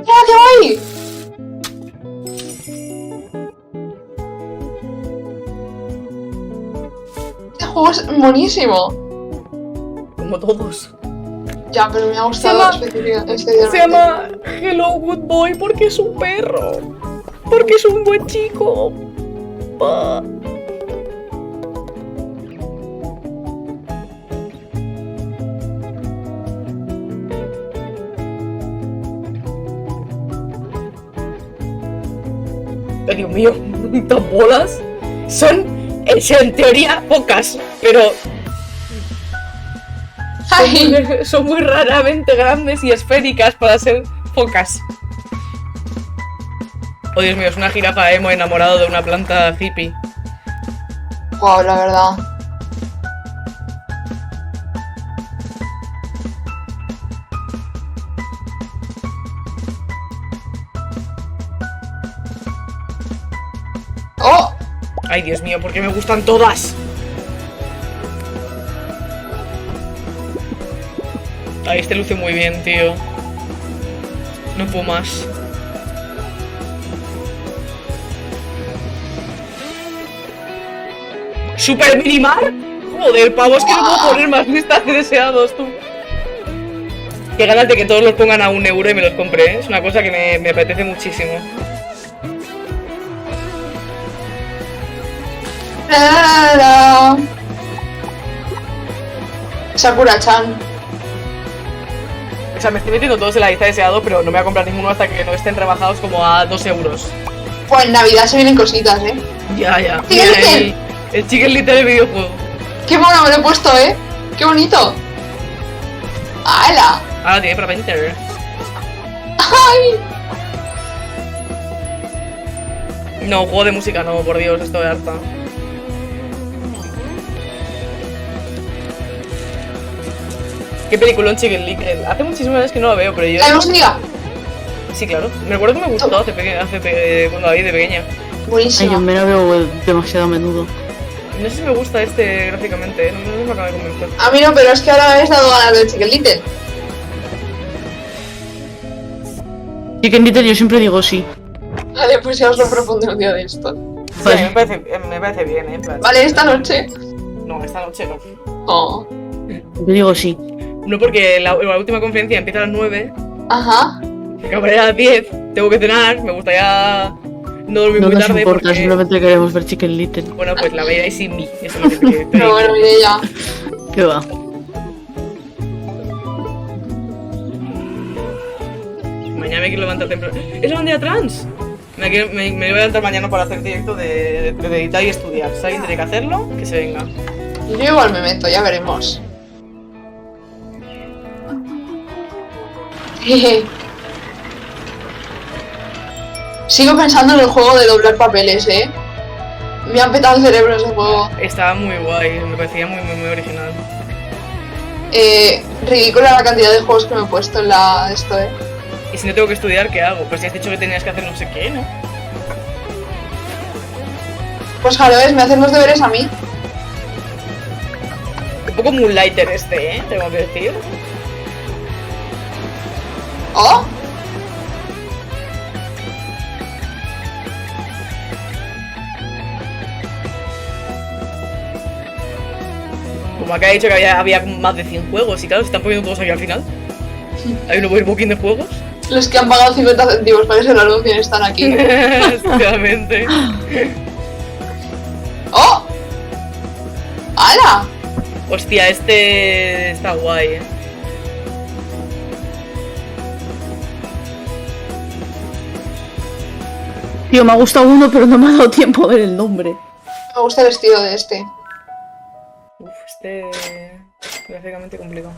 ¡Ya, qué guay! juego es buenísimo. Como todos. Ya, pero me ha gustado especialmente. Se llama Hello Good Boy porque es un perro. Porque es un buen chico. Pa. Dios mío, estas bolas son en teoría pocas, pero son muy raramente grandes y esféricas para ser pocas. Oh Dios mío, es una jirafa emo enamorado de una planta hippie. Wow, la verdad. ¡Oh! Ay, Dios mío, ¿por qué me gustan todas? Ay, este luce muy bien, tío. No puedo más. ¿Super Minimar? Joder, pavo, es que no puedo poner más listas de deseados, tú. Qué ganas de que todos los pongan a €1 y me los compre, ¿eh? Es una cosa que me apetece muchísimo. Sakura-chan. O sea, me estoy metiendo todos en la lista de deseados, pero no me voy a comprar ninguno hasta que no estén rebajados como a €2. Pues en Navidad se vienen cositas, ¿eh? Ya, ya. Chicken Little. El Chicken Little del videojuego. Qué mono me lo he puesto, ¿eh? Qué bonito. ¡Hala! Ah, tiene para vender. ¡Ay! No, juego de música no, por Dios, estoy harta. ¿Qué película Chicken Little? Hace muchísimas veces que no la veo, pero yo... ¿La música? Sí, claro. Me recuerdo que me gustó cuando la vi de pequeña. Buenísimo. Ay, yo me la veo demasiado a menudo. No sé si me gusta este gráficamente, no me acaba de convencer. A mí no, pero es que ahora me habéis dado ganas del Chicken Little. Chicken Little yo siempre digo sí. Vale, pues ya os lo propondré un día de esto. Sí, me parece bien, plan. Vale, esta noche. No, esta noche no. Oh. Yo digo sí. No, porque la última conferencia empieza a las 9. Ajá. Acabaré a las 10. Tengo que cenar. Me gustaría no dormir muy tarde. No nos importa, porque... simplemente queremos ver Chicken Little. Bueno, pues la veáis sin mí. Eso es lo que te Pero bueno, mire ya. ¿Qué va? Mañana me quiero levantar temprano. ¡Es la bandera trans! Me voy a levantar mañana para hacer directo de editar y estudiar. Si alguien tiene que hacerlo, que se venga. Yo igual me meto, ya veremos. Sigo pensando en el juego de doblar papeles, ¿eh? Me ha petado el cerebro ese juego. Estaba muy guay, me parecía muy original. Ridícula la cantidad de juegos que me he puesto en esto, ¿eh? Y si no tengo que estudiar, ¿qué hago? Pues si has dicho que tenías que hacer no sé qué, ¿no? Pues claro, me hacen los deberes a mí. Un poco Moonlighter este, ¿eh? Tengo que decir. ¿Oh? Como acá he dicho que había más de 100 juegos y claro, se están poniendo todos aquí al final. Hay un overbooking de juegos. Los que han pagado 50 céntimos para que se lo anuncien están aquí. Efectivamente. ¡Oh! ¡Hala! Hostia, este está guay, ¿eh? Tío, me ha gustado uno, pero no me ha dado tiempo a ver el nombre. Me gusta el estilo de este. Uf, este... gráficamente complicado.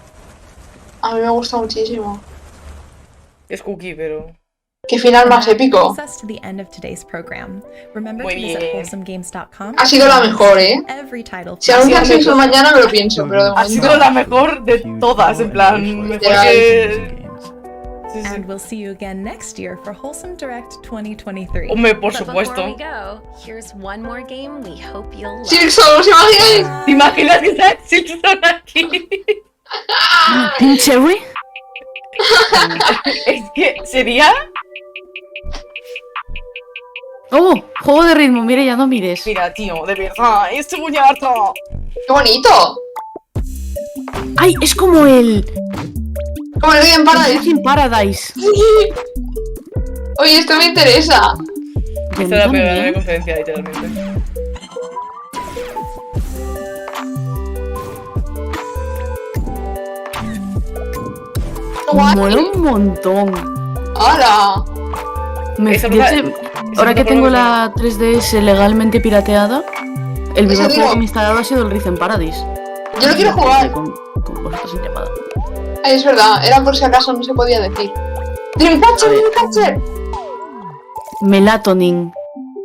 A mí me gusta muchísimo. Es cookie, pero... ¡Qué final más épico! Muy bien. Ha sido la mejor, ¿eh? Si anuncian eso mañana me lo pienso, pero de momento... Ha sido la mejor de todas, en plan... Mejor que... Sí, sí. And we'll see you again next year for Wholesome Direct 2023. Hombre, por supuesto. Silksong, ¿os imagináis? ¿Te imaginas que está Silksong aquí? ¿Team Cherry? Es que sería... Oh, juego de ritmo, mire, ya no mires. Mira, tío, de verdad, estoy muy harto. ¡Qué bonito! ¡Ay! Es como el... Como el Rhythm Paradise. Paradise. Sí. Oye, esto me interesa. Esta es la primera conferencia, literalmente. Mola un montón. ¡Hala! Ahora que tengo la 3DS legalmente pirateada, el primer juego que me he instalado ha sido el Rhythm Paradise. Yo lo quiero jugar. Con vosotros en llamada. Ay, es verdad, era por si acaso no se podía decir. ¡Dreamcatcher, Dreamcatcher! Melatonin,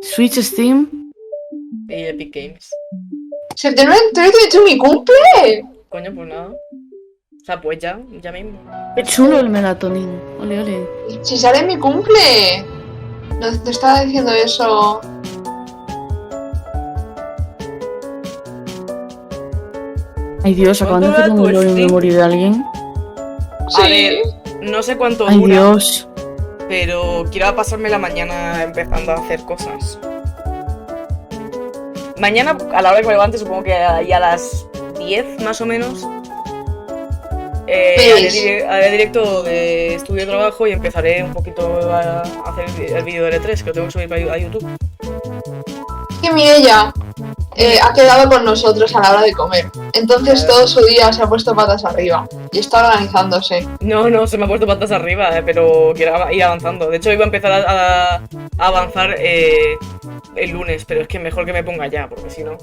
Switch Steam y Epic Games. Septiembre 28, mi cumple. Coño, pues nada. O sea, pues ya mismo. Qué chulo el Melatonin. Ole, ole. Si sale mi cumple. No te estaba diciendo eso. Ay Dios, acaban de hacer un lore en memoria de alguien. Sí. A ver, no sé cuánto Ay, dura. Dios. Pero quiero pasarme la mañana empezando a hacer cosas. Mañana, a la hora que me levante, supongo que ahí a las 10 más o menos, haré directo de estudio de trabajo y empezaré un poquito a hacer el vídeo de L3, que lo tengo que subir a YouTube. Que Mireia ha quedado con nosotros a la hora de comer. Entonces todo su día se ha puesto patas arriba y está organizándose. No, se me ha puesto patas arriba, pero quiero ir avanzando. De hecho, iba a empezar a avanzar el lunes, pero es que mejor que me ponga ya, porque si no...